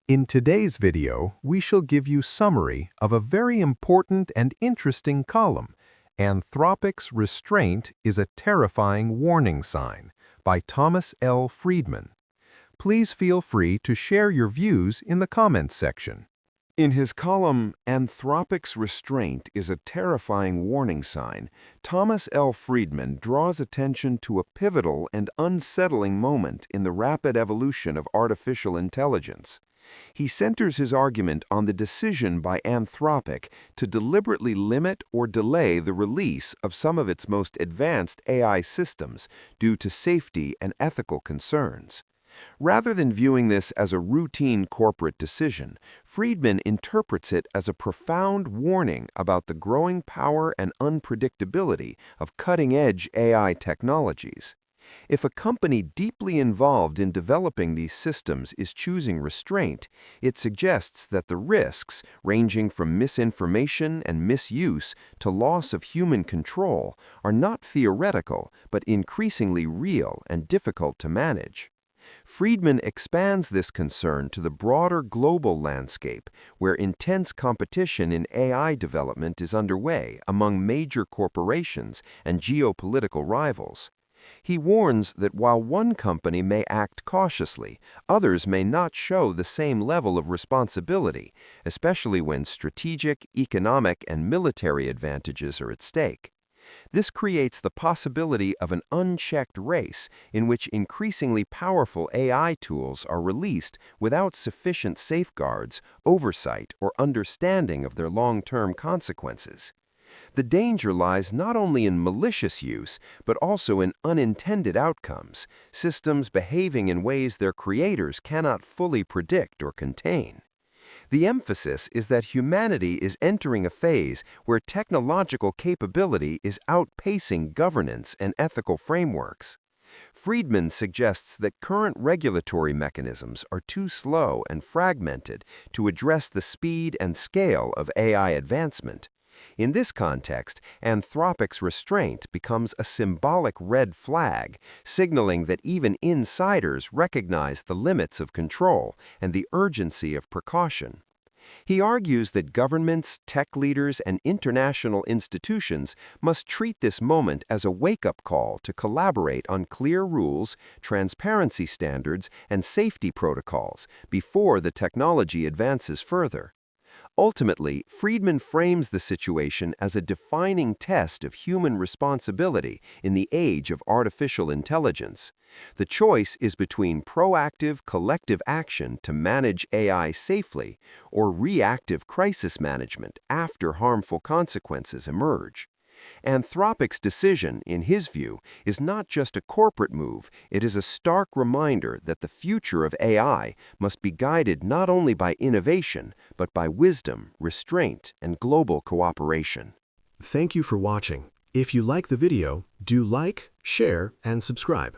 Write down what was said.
In today's video, we shall give you summary of a very important and interesting column, Anthropic's Restraint is a Terrifying Warning Sign, by Thomas L. Friedman. Please feel free to share your views in the comments section. In his column, Anthropic's Restraint is a Terrifying Warning Sign, Thomas L. Friedman draws attention to a pivotal and unsettling moment in the rapid evolution of artificial intelligence. He centers his argument on the decision by Anthropic to deliberately limit or delay the release of some of its most advanced AI systems due to safety and ethical concerns. Rather than viewing this as a routine corporate decision, Friedman interprets it as a profound warning about the growing power and unpredictability of cutting-edge AI technologies. If a company deeply involved in developing these systems is choosing restraint, it suggests that the risks, ranging from misinformation and misuse to loss of human control, are not theoretical but increasingly real and difficult to manage. Friedman expands this concern to the broader global landscape, where intense competition in AI development is underway among major corporations and geopolitical rivals. He warns that while one company may act cautiously, others may not show the same level of responsibility, especially when strategic, economic, and military advantages are at stake. This creates the possibility of an unchecked race in which increasingly powerful AI tools are released without sufficient safeguards, oversight, or understanding of their long-term consequences. The danger lies not only in malicious use, but also in unintended outcomes, systems behaving in ways their creators cannot fully predict or contain. The emphasis is that humanity is entering a phase where technological capability is outpacing governance and ethical frameworks. Friedman suggests that current regulatory mechanisms are too slow and fragmented to address the speed and scale of AI advancement. In this context, Anthropic's restraint becomes a symbolic red flag, signaling that even insiders recognize the limits of control and the urgency of precaution. He argues that governments, tech leaders, and international institutions must treat this moment as a wake-up call to collaborate on clear rules, transparency standards, and safety protocols before the technology advances further. Ultimately, Friedman frames the situation as a defining test of human responsibility in the age of artificial intelligence. The choice is between proactive collective action to manage AI safely or reactive crisis management after harmful consequences emerge. Anthropic's decision, in his view, is not just a corporate move, it is a stark reminder that the future of AI must be guided not only by innovation, but by wisdom, restraint, and global cooperation. Thank you for watching. If you like the video, do like, share, and subscribe.